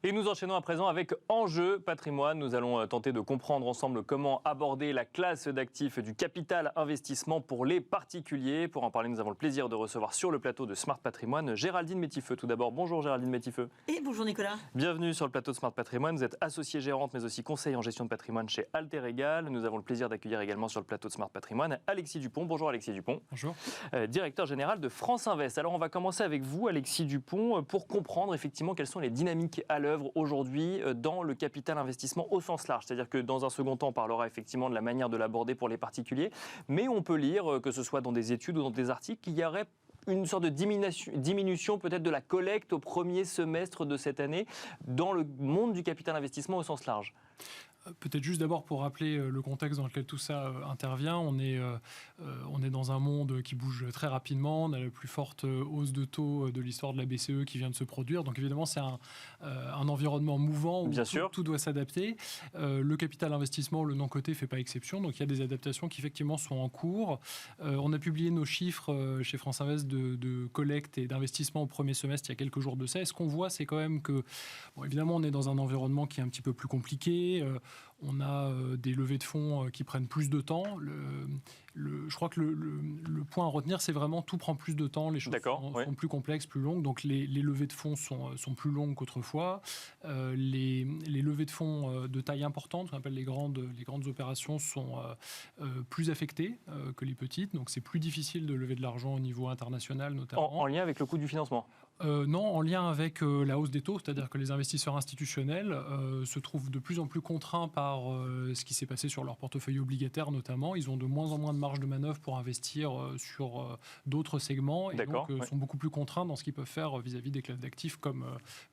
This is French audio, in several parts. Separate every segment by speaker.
Speaker 1: Et nous enchaînons à présent avec Enjeu Patrimoine. Nous allons tenter de comprendre ensemble comment aborder la classe d'actifs du capital investissement pour les particuliers. Pour en parler, nous avons le plaisir de recevoir sur le plateau de Smart Patrimoine Géraldine Métifeux. Tout d'abord, bonjour Géraldine Métifeux.
Speaker 2: Et bonjour Nicolas.
Speaker 1: Bienvenue sur le plateau de Smart Patrimoine. Vous êtes associée gérante mais aussi conseiller en gestion de patrimoine chez Alter Egal. Nous avons le plaisir d'accueillir également sur le plateau de Smart Patrimoine Alexis Dupont. Bonjour Alexis Dupont.
Speaker 3: Bonjour.
Speaker 1: Directeur général de France Invest. Alors on va commencer avec vous Alexis Dupont pour comprendre effectivement quelles sont les dynamiques à l'œuvre aujourd'hui dans le capital investissement au sens large. C'est-à-dire que dans un second temps, on parlera effectivement de la manière de l'aborder pour les particuliers, mais on peut lire, que ce soit dans des études ou dans des articles, qu'il y aurait une sorte de diminution peut-être de la collecte au premier semestre de cette année dans le monde du capital investissement au sens large.
Speaker 3: Peut-être juste d'abord pour rappeler le contexte dans lequel tout ça intervient. On est dans un monde qui bouge très rapidement. On a la plus forte hausse de taux de l'histoire de la BCE qui vient de se produire. Donc évidemment, c'est un environnement mouvant où tout doit s'adapter. Le capital investissement, le non-coté, ne fait pas exception. Donc il y a des adaptations qui effectivement sont en cours. On a publié nos chiffres chez France Invest de collecte et d'investissement au premier semestre il y a quelques jours de ça. Et ce qu'on voit, c'est quand même que, bon, évidemment, on est dans un environnement qui est un petit peu plus compliqué. On a des levées de fonds qui prennent plus de temps. Je crois que le point à retenir, c'est vraiment tout prend plus de temps. Les choses sont plus complexes, plus longues. Donc les levées de fonds sont plus longues qu'autrefois. Les levées de fonds de taille importante, ce qu'on appelle les grandes opérations, sont plus affectées que les petites. Donc c'est plus difficile de lever de l'argent au niveau international, notamment.
Speaker 1: En lien avec le coût du financement ?
Speaker 3: Non, en lien avec la hausse des taux, c'est-à-dire que les investisseurs institutionnels se trouvent de plus en plus contraints par ce qui s'est passé sur leur portefeuille obligataire notamment. Ils ont de moins en moins de marge de manœuvre pour investir sur d'autres segments et donc sont beaucoup plus contraints dans ce qu'ils peuvent faire vis-à-vis des classes d'actifs comme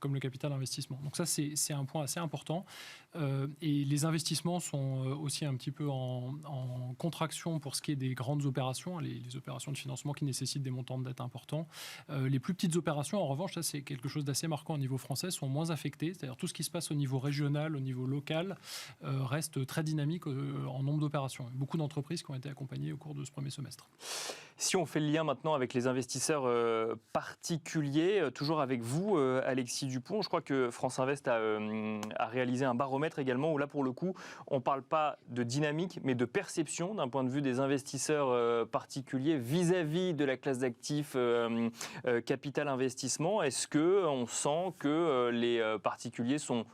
Speaker 3: le capital investissement. Donc ça, c'est un point assez important. Et les investissements sont aussi un petit peu en contraction pour ce qui est des grandes opérations, les opérations de financement qui nécessitent des montants de dette importants. Les plus petites opérations, en revanche, ça c'est quelque chose d'assez marquant au niveau français, sont moins affectées. C'est-à-dire tout ce qui se passe au niveau régional, au niveau local, reste très dynamique en nombre d'opérations. Beaucoup d'entreprises qui ont été accompagnées au cours de ce premier semestre.
Speaker 1: Si on fait le lien maintenant avec les investisseurs particuliers, toujours avec vous, Alexis Dupont, je crois que France Invest a réalisé un baromètre également où là, pour le coup, on ne parle pas de dynamique, mais de perception d'un point de vue des investisseurs particuliers vis-à-vis de la classe d'actifs capital investissement. Est-ce qu'on sent que les particuliers sont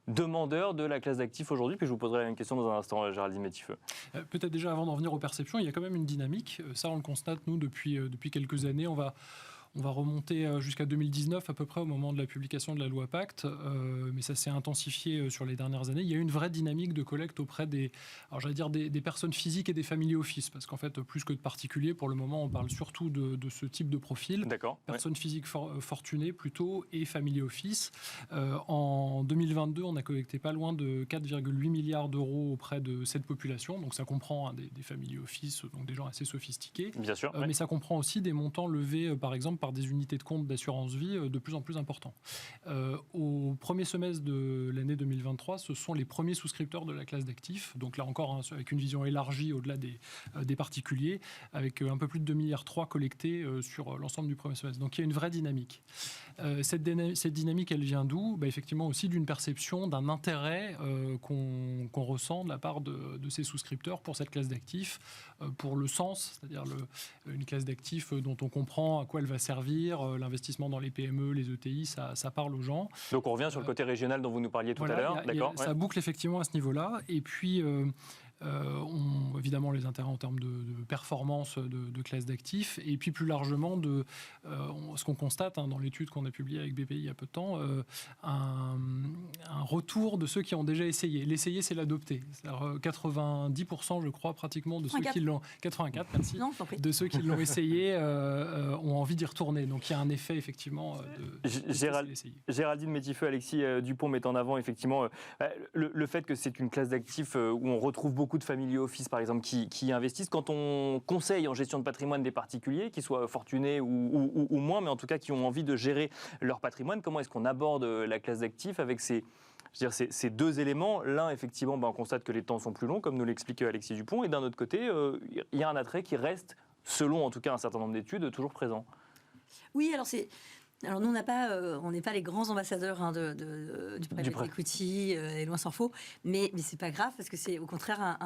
Speaker 1: demandeurs de la classe d'actifs aujourd'hui? Puis je vous poserai la même question dans un instant, Géraldine Métifeux.
Speaker 3: Peut-être déjà avant d'en venir aux perceptions, il y a quand même une dynamique. Ça, on le constate, nous, depuis quelques années. On va remonter jusqu'à 2019 à peu près au moment de la publication de la loi Pacte, mais ça s'est intensifié sur les dernières années. Il y a eu une vraie dynamique de collecte auprès des personnes physiques et des family office, parce qu'en fait, plus que de particuliers, pour le moment, on parle surtout de ce type de profil. Personnes physiques fortunées plutôt et family office. En 2022, on a collecté pas loin de 4,8 milliards d'euros auprès de cette population, donc ça comprend des family office, donc des gens assez sophistiqués.
Speaker 1: Bien sûr,
Speaker 3: mais ça comprend aussi des montants levés, par exemple, par des unités de compte d'assurance vie de plus en plus importants. Au premier semestre de l'année 2023, ce sont les premiers souscripteurs de la classe d'actifs, donc là encore avec une vision élargie au-delà des particuliers, avec un peu plus de 2,3 milliards collectés sur l'ensemble du premier semestre. Donc il y a une vraie dynamique. Cette dynamique, elle vient d'où ? Effectivement aussi d'une perception, d'un intérêt qu'on ressent de la part de ces souscripteurs pour cette classe d'actifs, pour le sens, c'est-à-dire une classe d'actifs dont on comprend à quoi elle va servir, l'investissement dans les PME, les ETI, ça parle aux gens.
Speaker 1: Donc on revient sur le côté régional dont vous nous parliez tout à l'heure.
Speaker 3: Ça boucle effectivement à ce niveau-là. Et puis, évidemment, les intérêts en termes de performance de classe d'actifs. Et puis plus largement, ce qu'on constate dans l'étude qu'on a publiée avec BPI il y a peu de temps, un retour de ceux qui ont déjà essayé. L'essayer, c'est l'adopter. C'est-à-dire 90%, je crois, pratiquement de ceux qui l'ont... 84, merci.
Speaker 2: Non,
Speaker 3: de ceux qui l'ont essayé ont envie d'y retourner. Donc il y a un effet, effectivement,
Speaker 1: Géraldine Métifeux, Alexis Dupont met en avant, effectivement, le fait que c'est une classe d'actifs où on retrouve beaucoup de family office, par exemple, qui investissent. Quand on conseille en gestion de patrimoine des particuliers, qu'ils soient fortunés ou moins, mais en tout cas qui ont envie de gérer leur patrimoine, comment est-ce qu'on aborde la classe d'actifs avec ces deux éléments? L'un, effectivement, on constate que les temps sont plus longs, comme nous l'explique Alexis Dupont, et d'un autre côté, il y a un attrait qui reste, selon en tout cas un certain nombre d'études, toujours présent.
Speaker 2: Oui, alors c'est Alors nous, on n'est pas les grands ambassadeurs du private equity, et loin s'en faut, mais c'est pas grave parce que c'est au contraire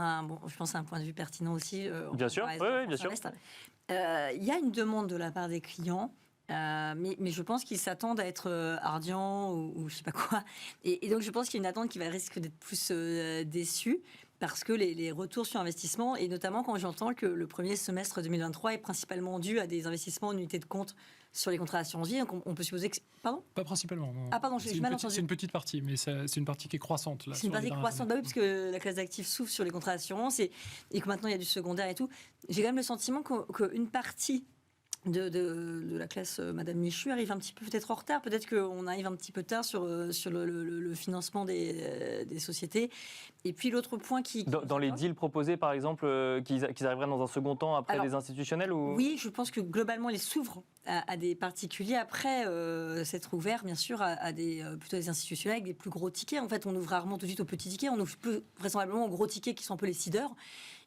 Speaker 2: je pense un point de vue pertinent aussi.
Speaker 1: Bien sûr, oui, bien sûr.
Speaker 2: Il y a une demande de la part des clients. Mais je pense qu'ils s'attendent à être ardients ou je sais pas quoi. Et donc je pense qu'il y a une attente qui risque d'être plus déçue parce que les retours sur investissement, et notamment quand j'entends que le premier semestre 2023 est principalement dû à des investissements en unités de compte sur les contrats d'assurance vie, donc on peut supposer que... Pardon ?
Speaker 3: Pas principalement. Non.
Speaker 2: Ah pardon, j'ai mal entendu.
Speaker 3: C'est une petite partie, mais c'est une partie qui est croissante.
Speaker 2: C'est une partie croissante, bah oui, parce que la classe d'actifs souffre sur les contrats d'assurance et que maintenant il y a du secondaire et tout. J'ai quand même le sentiment qu'une partie de la classe Madame Michu arrive un petit peu peut-être en retard. Peut-être qu'on arrive un petit peu tard sur le financement des sociétés. Et puis l'autre point
Speaker 1: Dans les deals proposés, par exemple, qu'ils arriveraient dans un second temps après des institutionnels ou...
Speaker 2: Oui, je pense que globalement, ils s'ouvrent à des particuliers. Après, s'être ouvert, bien sûr, plutôt des institutionnels avec des plus gros tickets. En fait, on ouvre rarement tout de suite aux petits tickets. On ouvre vraisemblablement aux gros tickets qui sont un peu les seeders.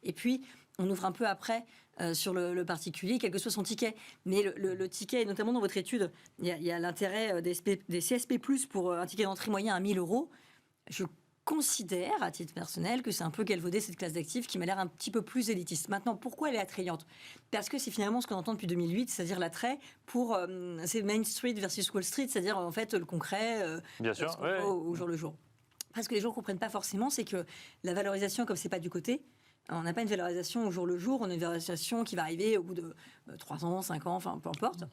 Speaker 2: Et puis, on ouvre un peu après sur le particulier, quel que soit son ticket. Mais le ticket, et notamment dans votre étude, il y a l'intérêt des CSP+, pour un ticket d'entrée moyen à 1 000 €. Je considère, à titre personnel, que c'est un peu galvaudé cette classe d'actifs qui m'a l'air un petit peu plus élitiste. Maintenant, pourquoi elle est attrayante ? Parce que c'est finalement ce qu'on entend depuis 2008, c'est-à-dire l'attrait pour... c'est Main Street versus Wall Street, c'est-à-dire en fait le concret,
Speaker 1: Bien sûr,
Speaker 2: au jour le jour. Parce que les gens ne comprennent pas forcément, c'est que la valorisation, comme c'est pas du côté, on n'a pas une valorisation au jour le jour, on a une valorisation qui va arriver au bout de 3 ans, 5 ans, enfin peu importe.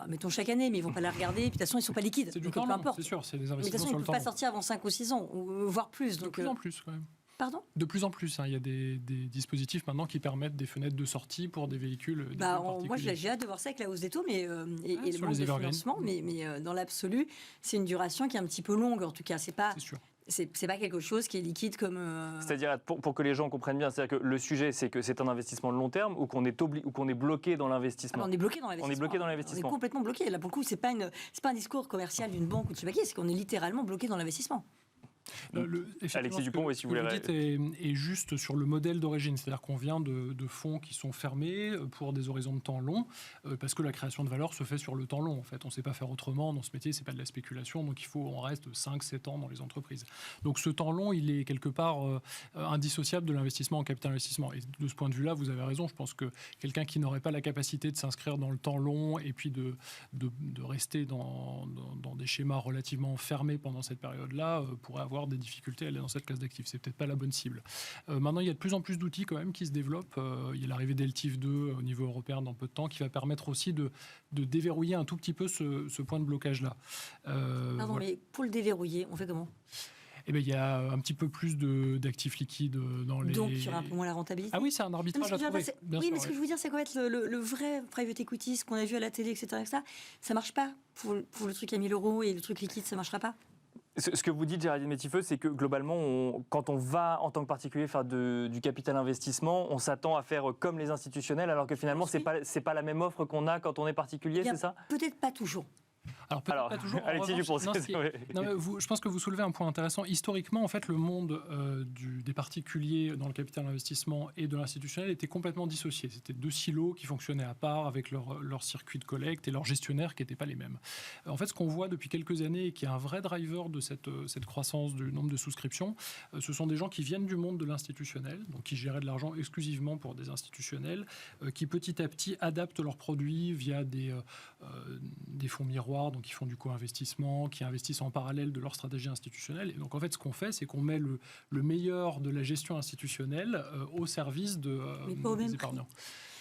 Speaker 2: Mettons chaque année, mais ils ne vont pas la regarder, puis de toute façon ils ne sont pas liquides.
Speaker 3: C'est du temps long, c'est sûr, c'est des investissements.
Speaker 2: Mais de toute façon, ils ne peuvent pas sortir avant 5 ou 6 ans, voire plus.
Speaker 3: De plus en plus quand même.
Speaker 2: Pardon ?
Speaker 3: De plus en plus, il y a des dispositifs maintenant qui permettent des fenêtres de sortie pour des véhicules.
Speaker 2: Moi, j'ai hâte de voir ça avec la hausse des taux et le manque de financement, mais dans l'absolu, c'est une duration qui est un petit peu longue. En tout cas, c'est sûr. C'est pas quelque chose qui est liquide comme...
Speaker 1: C'est-à-dire, pour que les gens comprennent bien, c'est-à-dire que le sujet, c'est que c'est un investissement de long terme ou qu'on est bloqué dans l'investissement.
Speaker 2: On est bloqué dans l'investissement.
Speaker 1: On est bloqué dans l'investissement.
Speaker 2: On est complètement bloqué. Là, pour le coup, c'est pas un discours commercial d'une banque ou de je sais pas qui, c'est qu'on est littéralement bloqué dans l'investissement.
Speaker 1: Alexis Dupont, si vous voulez...
Speaker 3: Ce que vous dites est juste sur le modèle d'origine, c'est-à-dire qu'on vient de fonds qui sont fermés pour des horizons de temps longs, parce que la création de valeur se fait sur le temps long. En fait, on ne sait pas faire autrement dans ce métier, c'est pas de la spéculation, donc on reste 5-7 ans dans les entreprises. Donc ce temps long, il est quelque part indissociable de l'investissement en capital investissement. Et de ce point de vue-là, vous avez raison. Je pense que quelqu'un qui n'aurait pas la capacité de s'inscrire dans le temps long et puis de rester dans des schémas relativement fermés pendant cette période-là pourrait avoir des difficultés à aller dans cette classe d'actifs. C'est peut-être pas la bonne cible. Maintenant, il y a de plus en plus d'outils quand même qui se développent. Il y a l'arrivée d'LTIF 2 au niveau européen dans peu de temps qui va permettre aussi de déverrouiller un tout petit peu ce point de blocage-là.
Speaker 2: Pardon, mais pour le déverrouiller, on fait comment ?
Speaker 3: Il y a un petit peu plus d'actifs liquides dans les...
Speaker 2: Donc, il y aura un peu moins la rentabilité.
Speaker 3: Ah oui, c'est un arbitrage à trouver.
Speaker 2: Oui, mais ce que je veux dire, c'est qu'en fait, le vrai private equity, ce qu'on a vu à la télé, etc., ça marche pas. Pour le truc à 1 000 € et le truc liquide, ça marchera pas.
Speaker 1: Ce que vous dites, Géraldine Métifeux, c'est que globalement, quand on va en tant que particulier faire du capital investissement, on s'attend à faire comme les institutionnels, alors que finalement, c'est pas la même offre qu'on a quand on est particulier, c'est ça ?
Speaker 2: Peut-être pas toujours.
Speaker 3: Alors, peut-être pas toujours.
Speaker 1: Alexis Dupont,
Speaker 3: je pense que vous soulevez un point intéressant. Historiquement, en fait, le monde des particuliers dans le capital investissement et de l'institutionnel était complètement dissocié. C'était deux silos qui fonctionnaient à part avec leur circuit de collecte et leurs gestionnaires qui n'étaient pas les mêmes. En fait, ce qu'on voit depuis quelques années et qui est un vrai driver de cette croissance du nombre de souscriptions, ce sont des gens qui viennent du monde de l'institutionnel, donc qui géraient de l'argent exclusivement pour des institutionnels, qui petit à petit adaptent leurs produits via des fonds miroirs, donc ils font du co-investissement, qui investissent en parallèle de leur stratégie institutionnelle. Et donc en fait, ce qu'on fait, c'est qu'on met le meilleur de la gestion institutionnelle au service des épargnants.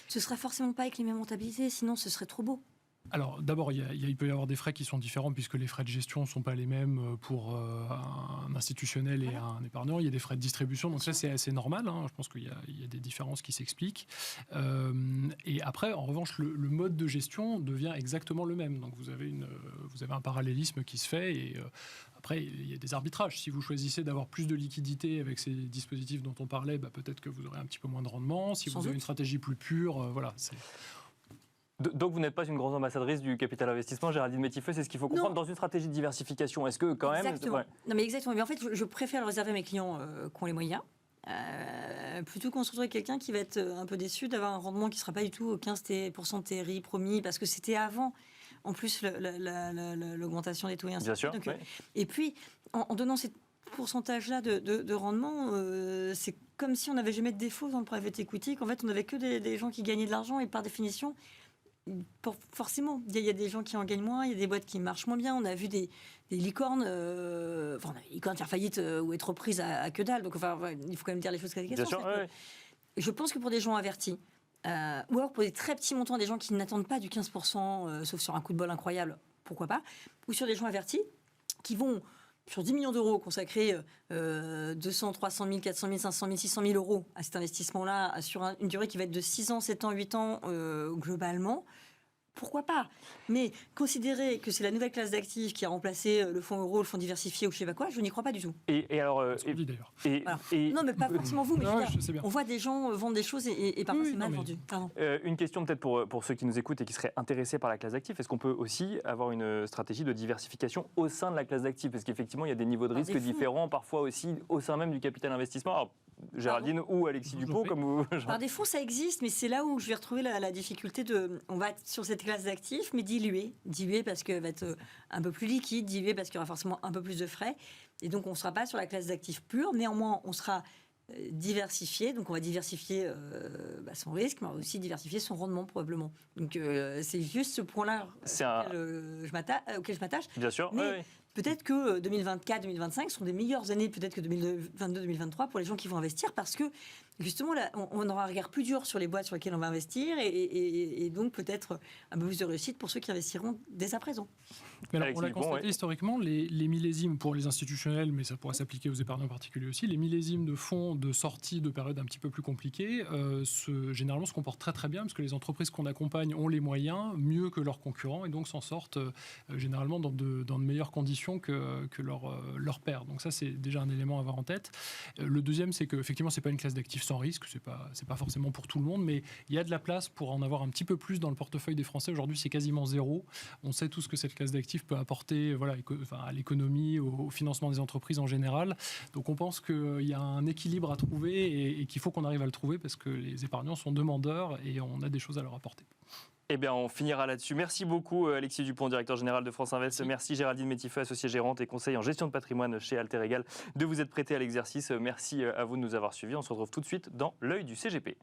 Speaker 2: Ce sera forcément pas avec les mêmes rentabilités, sinon ce serait trop beau.
Speaker 3: Alors d'abord, il peut y avoir des frais qui sont différents puisque les frais de gestion ne sont pas les mêmes pour un institutionnel et un épargnant. Il y a des frais de distribution, donc ça c'est assez normal. Je pense qu'il y a des différences qui s'expliquent. Et après, en revanche, le mode de gestion devient exactement le même. Donc vous avez un parallélisme qui se fait et après, il y a des arbitrages. Si vous choisissez d'avoir plus de liquidité avec ces dispositifs dont on parlait, peut-être que vous aurez un petit peu moins de rendement. Si vous avez une stratégie plus pure, c'est...
Speaker 1: Donc vous n'êtes pas une grande ambassadrice du capital investissement, Géraldine Métifeux, c'est ce qu'il faut comprendre dans une stratégie de diversification. Est-ce que quand même...
Speaker 2: Non mais exactement, mais en fait je préfère le réserver à mes clients qui ont les moyens, plutôt qu'on se retrouve avec quelqu'un qui va être un peu déçu d'avoir un rendement qui ne sera pas du tout 15% de TRI promis, parce que c'était avant. en plus l'augmentation des taux et ainsi
Speaker 1: Bien
Speaker 2: de suite.
Speaker 1: sûr.
Speaker 2: Donc,
Speaker 1: Ouais.
Speaker 2: et puis, en donnant ces pourcentages-là de rendement, c'est comme si on n'avait jamais de défaut dans le private equity, qu'en fait, on n'avait que des gens qui gagnaient de l'argent, et par définition, forcément, il y a des gens qui en gagnent moins, il y a des boîtes qui marchent moins bien. On a vu des licornes, on a des licornes faire faillite ou être reprises à que dalle. Donc, enfin, il faut quand même dire les choses avec
Speaker 1: Bien sûr. Ouais.
Speaker 2: Je pense que pour des gens avertis, ou alors pour des très petits montants, des gens qui n'attendent pas du 15%, sauf sur un coup de bol incroyable, pourquoi pas, ou sur des gens avertis qui vont, sur 10 millions d'euros, consacrer 200, 300 000, 400 000, 500 000, 600 000 euros à cet investissement-là, sur une durée qui va être de 6 ans, 7 ans, 8 ans globalement. Pourquoi pas? Mais considérer que c'est la nouvelle classe d'actifs qui a remplacé le fonds euro, le fonds diversifié ou je sais pas quoi, je n'y crois pas du tout.
Speaker 1: Et alors,
Speaker 3: Ce qu'on dit d'ailleurs.
Speaker 2: Non, mais pas forcément vous, mais
Speaker 3: Ouais,
Speaker 2: je veux dire,
Speaker 3: je sais bien.
Speaker 2: on voit des gens vendre des choses et parfois
Speaker 3: Oui,
Speaker 2: c'est mal
Speaker 3: non, mais-
Speaker 2: vendu. Pardon.
Speaker 1: une question peut-être pour ceux qui nous écoutent et qui seraient intéressés par la classe d'actifs. Est-ce qu'on peut aussi avoir une stratégie de diversification au sein de la classe d'actifs? Parce qu'effectivement, il y a des niveaux de
Speaker 2: Par
Speaker 1: risque
Speaker 2: des fonds.
Speaker 1: différents, parfois aussi au sein même du capital investissement. Alors, Géraldine ou Alexis
Speaker 3: Je vous en
Speaker 1: Dupont,
Speaker 3: prie.
Speaker 1: comme vous.
Speaker 2: Par défaut, ça existe, mais c'est là où je vais retrouver la difficulté de. On va être sur cette classe d'actifs, mais diluée. Diluée parce qu'elle va être un peu plus liquide, diluée parce qu'il y aura forcément un peu plus de frais. Et donc, on ne sera pas sur la classe d'actifs pure. Néanmoins, on sera diversifié. Donc, on va diversifier son risque, mais on va aussi diversifier son rendement, probablement. Donc, c'est juste ce point-là auquel je m'attache.
Speaker 1: Bien sûr.
Speaker 2: Mais
Speaker 1: ouais.
Speaker 2: peut-être que 2024-2025 seront des meilleures années, peut-être que 2022-2023 pour les gens qui vont investir, parce que justement, là, on aura un regard plus dur sur les boîtes sur lesquelles on va investir, et donc peut-être un peu plus de réussite pour ceux qui investiront dès à présent.
Speaker 3: Mais alors,
Speaker 1: Alexis
Speaker 3: on l'a
Speaker 1: Dupont,
Speaker 3: constaté
Speaker 1: ouais.
Speaker 3: historiquement, les millésimes pour les institutionnels, mais ça pourrait s'appliquer aux épargnants particuliers aussi, les millésimes de fonds de sortie de périodes un petit peu plus compliquées, généralement se comportent très très bien, parce que les entreprises qu'on accompagne ont les moyens, mieux que leurs concurrents, et donc s'en sortent généralement dans de meilleures conditions que leurs pairs. Donc ça, c'est déjà un élément à avoir en tête. Le deuxième, c'est qu'effectivement, c'est pas une classe d'actifs sans risque, c'est pas forcément pour tout le monde, mais il y a de la place pour en avoir un petit peu plus dans le portefeuille des Français. Aujourd'hui, c'est quasiment zéro. On sait tout ce que cette classe d'actifs peut apporter à l'économie, au financement des entreprises en général. Donc on pense qu'il y a un équilibre à trouver et qu'il faut qu'on arrive à le trouver parce que les épargnants sont demandeurs et on a des choses à leur apporter.
Speaker 1: Eh bien, on finira là-dessus. Merci beaucoup, Alexis Dupont, directeur général de France Invest. Merci Géraldine Métifeux, associée gérante et conseil en gestion de patrimoine chez Alter Egal, de vous être prêté à l'exercice. Merci à vous de nous avoir suivis. On se retrouve tout de suite dans l'œil du CGP.